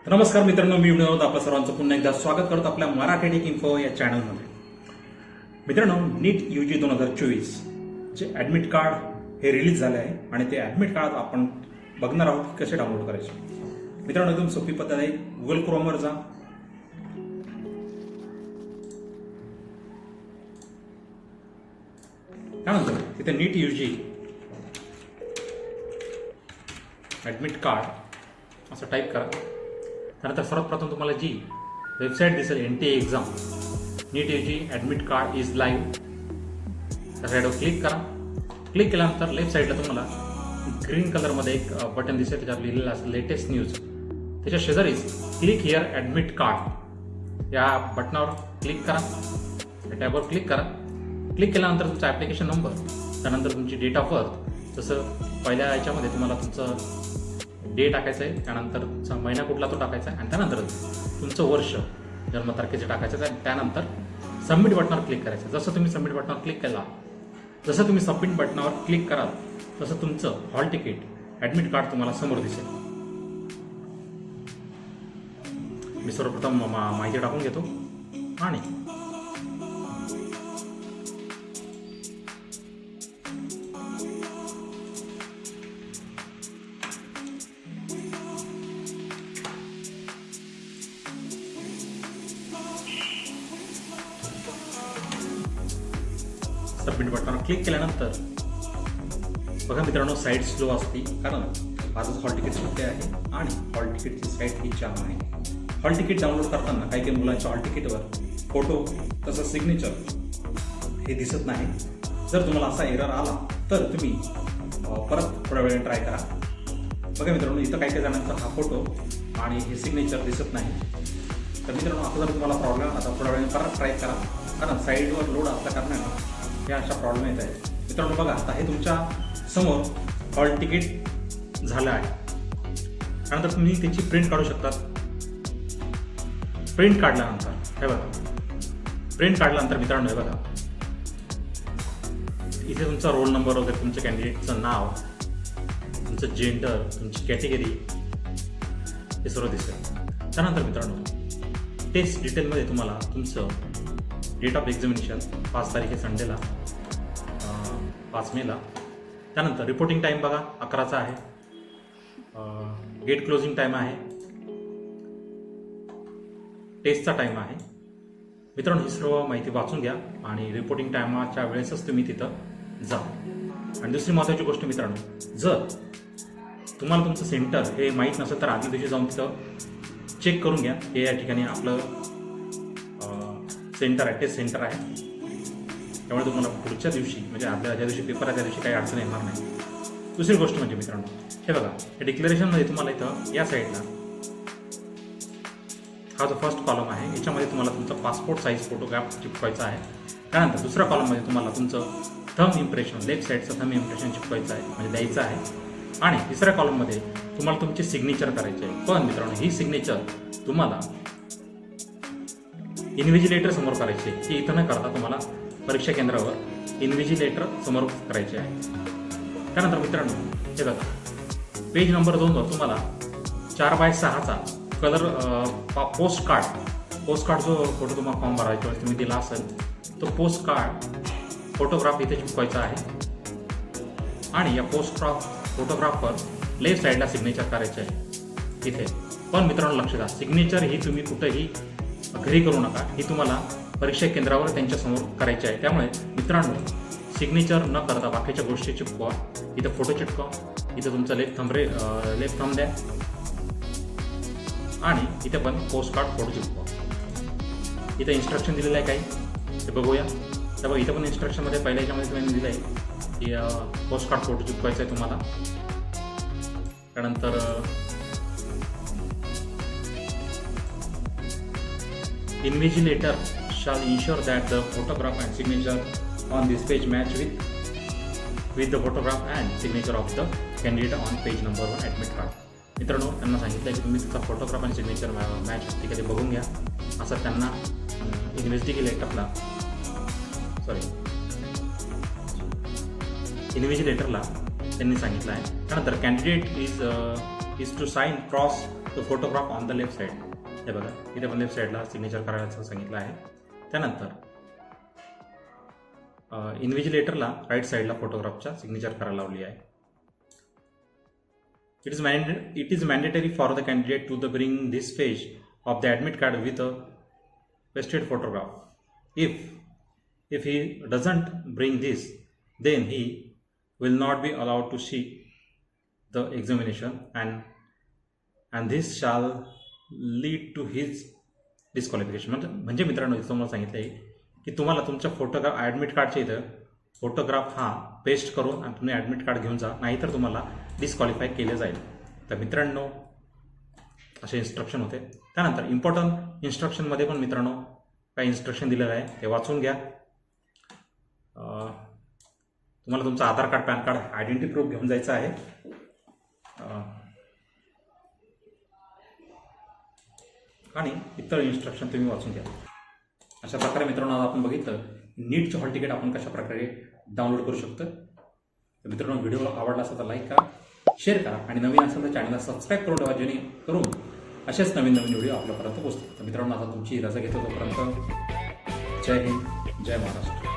नमस्कार मित्रांनो, मी विनोद आपल्या सर्वांचं पुन्हा एकदा स्वागत करतो आपल्या मराठी टेक इन्फो या चॅनलमध्ये. मित्रांनो, नीट UG 2024 जे ॲडमिट कार्ड हे रिलीज झाले आहे आणि ते ॲडमिट कार्ड आपण बघणार आहोत की कसे डाउनलोड करायचे. मित्रांनो, एकदम सोपी पद्धत आहे. गुगल क्रोमवर जा. त्यानंतर तिथे नीट UG ॲडमिट कार्ड असं टाईप करा. त्यानंतर सर्वात प्रथम तुम्हाला जी वेबसाईट दिसेल NTA exam NEET UG admit card is live त्या साईडवर क्लिक करा. क्लिक केल्यानंतर लेफ्ट साईडला तुम्हाला ग्रीन कलरमध्ये एक बटन दिसेल, त्याच्यावर लिहिलेलं असेल लेटेस्ट न्यूज. त्याच्या शेजारीच क्लिक हिअर ॲडमिट कार्ड या बटनावर क्लिक करा. त्या टॅबवर क्लिक करा. क्लिक केल्यानंतर तुमचा ॲप्लिकेशन नंबर, त्यानंतर तुमची डेट ऑफ बर्थ, जसं पहिल्या याच्यामध्ये तुम्हाला तुमचं डे टाकायचं आहे, त्यानंतर तुमचा महिना कुठला तो टाकायचा आहे, आणि त्यानंतर तुमचं वर्ष जन्मतारखेचे टाकायचं आहे. त्यानंतर सबमिट बटनावर क्लिक करायचं. जसं तुम्ही सबमिट बटनावर क्लिक केला, जसं तुम्ही सबमिट बटनावर क्लिक कराल तसं तुमचं हॉल तिकीट ॲडमिट कार्ड तुम्हाला समोर दिसेल. मी सर्वप्रथम माहिती टाकून घेतो आणि सबमिट बटनावर क्लिक केल्यानंतर बघा मित्रांनो, साईट स्लो असते कारण आजच हॉल तिकीट सुट्टे आहे आणि हॉल तिकीटची साईट ही जाम आहे. हॉल तिकीट डाउनलोड करताना काही काही मुलांच्या हॉल तिकीटवर फोटो तसं सिग्नेचर हे दिसत नाही. जर तुम्हाला असा एरर आला तर तुम्ही परत थोड्या वेळाने ट्राय करा. बघा मित्रांनो, इथं काही काही जणांचा हा फोटो आणि हे सिग्नेचर दिसत नाही. तर मित्रांनो, आता जर तुम्हाला प्रॉब्लेम आला तर थोड्या वेळाने परत ट्राय करा, कारण साईडवर लोड असल्या कारणाने हे अशा प्रॉब्लेम येत आहे. मित्रांनो बघा, आता हे तुमच्या समोर हॉल तिकीट झालं आहे. त्यानंतर तुम्ही त्याची प्रिंट काढू शकतात. प्रिंट काढल्यानंतर हे बघा, प्रिंट काढल्यानंतर मित्रांनो हे बघा, इथे तुमचा रोल नंबर वगैरे, तुमच्या कॅन्डिडेटचं नाव, तुमचं जेंडर, तुमची कॅटेगरी हे सर्व दिसेल. त्यानंतर मित्रांनो, टेस्ट डिटेलमध्ये तुम्हाला तुमचं डेट ऑफ एक्झामिनेशन 5 तारीख आहे, संडेला 5 मेला. त्यानंतर रिपोर्टिंग टाईम बघा 11चा आहे. गेट क्लोजिंग टाईम आहे. टेस्टचा टाईम आहे. मित्रांनो, ही सर्व माहिती वाचून घ्या आणि रिपोर्टिंग टायमाच्या वेळेसच तुम्ही तिथं जा. आणि दुसरी महत्त्वाची गोष्ट मित्रांनो, जर तुम्हाला तुमचं सेंटर हे माहीत नसेल तर आदल्या दिवशी जाऊन तिथं चेक करून घ्या. हे या ठिकाणी आपलं सेंटर आहे, टेस्ट सेंटर आहे. त्यामुळे तुम्हाला पुढच्या दिवशी म्हणजे आपल्या ज्या दिवशी पेपर आहे त्या दिवशी काही अडचण येणार नाही. दुसरी गोष्ट म्हणजे मित्रांनो, हे बघा, हे डिक्लेरेशनमध्ये तुम्हाला इथं या साईडला हा जो फर्स्ट कॉलम आहे याच्यामध्ये तुम्हाला तुमचा पासपोर्ट साईज फोटोग्राफ चिपकायचा आहे. त्यानंतर दुसऱ्या कॉलममध्ये तुम्हाला तुमचं थंब इम्प्रेशन, लेफ्ट साईडचं थंब इम्प्रेशन चिपकायचं आहे म्हणजे द्यायचं आहे. आणि तिसऱ्या कॉलममध्ये तुम्हाला तुमची सिग्नेचर करायची आहे. पण मित्रांनो, ही सिग्नेचर तुम्हाला इन्व्हिजिलेटर समोर करायची आहे. ती इथं न करता तुम्हाला परीक्षा केंद्रावर इन्व्हिजिलेटर समोर करायचे आहे. त्यानंतर मित्रांनो हे बघा, पेज नंबर 2वर तुम्हाला 4x6चा कलर पोस्ट कार्ड जो फोटो तुम्हाला फॉर्म भरायचा वेळेस तुम्ही दिला असेल तो पोस्ट कार्ड फोटोग्राफ इथे चिपकायचा आहे. आणि या फोटोग्राफवर लेफ्ट साईडला सिग्नेचर करायचे आहे इथे. पण मित्रांनो लक्ष द्या, सिग्नेचर ही तुम्ही कुठेही घरी करू नका, ही तुम्हाला परीक्षा केंद्रावर त्यांच्यासमोर करायची आहे. त्यामुळे मित्रांनो, सिग्नेचर न करता बाकीच्या गोष्टी चिपकवा. इथं फोटो चिपकवा, इथं तुमचा लेफ्ट थंब द्या आणि इथे पण पोस्ट कार्ड फोटो चिपकवा. इथं इन्स्ट्रक्शन दिलेलं आहे काही, ते बघूया. तर बघा, इथं पण इन्स्ट्रक्शनमध्ये पहिल्या याच्यामध्ये तुम्ही दिलं आहे की पोस्ट कार्ड फोटो चिपकायचा आहे तुम्हाला. त्यानंतर Invigilator shall ensure that the photograph and signature on this page match with the photograph and signature of the candidate on page number 1 admit card. मित्रांनो, त्यांना सांगितलं की तुम्ही त्याचा फोटोग्राफ आणि सिग्नेचर मॅच होती का ते बघून घ्या, असं त्यांना इन्व्हिजिलेटरला त्यांनी सांगितलं आहे. त्यानंतर candidate is to sign cross to photograph on the left side, हे बघा इथे पण लेफ्ट साईडला सिग्नेचर करायचं सांगितलं आहे. त्यानंतर इन्व्हिजिलेटरला राईट साईडला फोटोग्राफच्या सिग्नेचर करायला लावली आहे. It is mandatory for the candidate to bring this page of the admit card with a pasted photograph. If he doesn't bring this, then he will not be allowed to see the examination and this shall lead to his disqualification. म्हणजे मित्रांनो इथं मला सांगितलं आहे की तुम्हाला तुमच्या admit कार्डच्या इथं फोटोग्राफ हा पेस्ट करून आणि तुम्ही ॲडमिट कार्ड घेऊन जा, नाहीतर तुम्हाला डिस्क्वालिफाय केले जाईल. तर मित्रांनो असे इन्स्ट्रक्शन होते. त्यानंतर इम्पॉर्टंट इन्स्ट्रक्शनमध्ये पण मित्रांनो काही इन्स्ट्रक्शन दिलेलं आहे, ते वाचून घ्या. तुम्हाला तुमचं Aadhaar card, PAN card, identity proof घेऊन जायचं आहे. आणि इतर इन्स्ट्रक्शन तुम्ही वाचून घ्या. अशा प्रकारे मित्रांनो आज आपण बघितलं नीटचं हॉल तिकीट आपण कशा प्रकारे डाउनलोड करू शकतो. तर मित्रांनो व्हिडिओ आवडला असेल तर लाईक करा, शेअर करा आणि नवीन असेल तर चॅनलला सबस्क्राईब करून ठेवा, जेणेकरून असेच नवीन व्हिडिओ आपल्यापर्यंत पोहोचतील. तर मित्रांनो आता तुमची रजा घेतो, तोपर्यंत जय हिंद, जय महाराष्ट्र.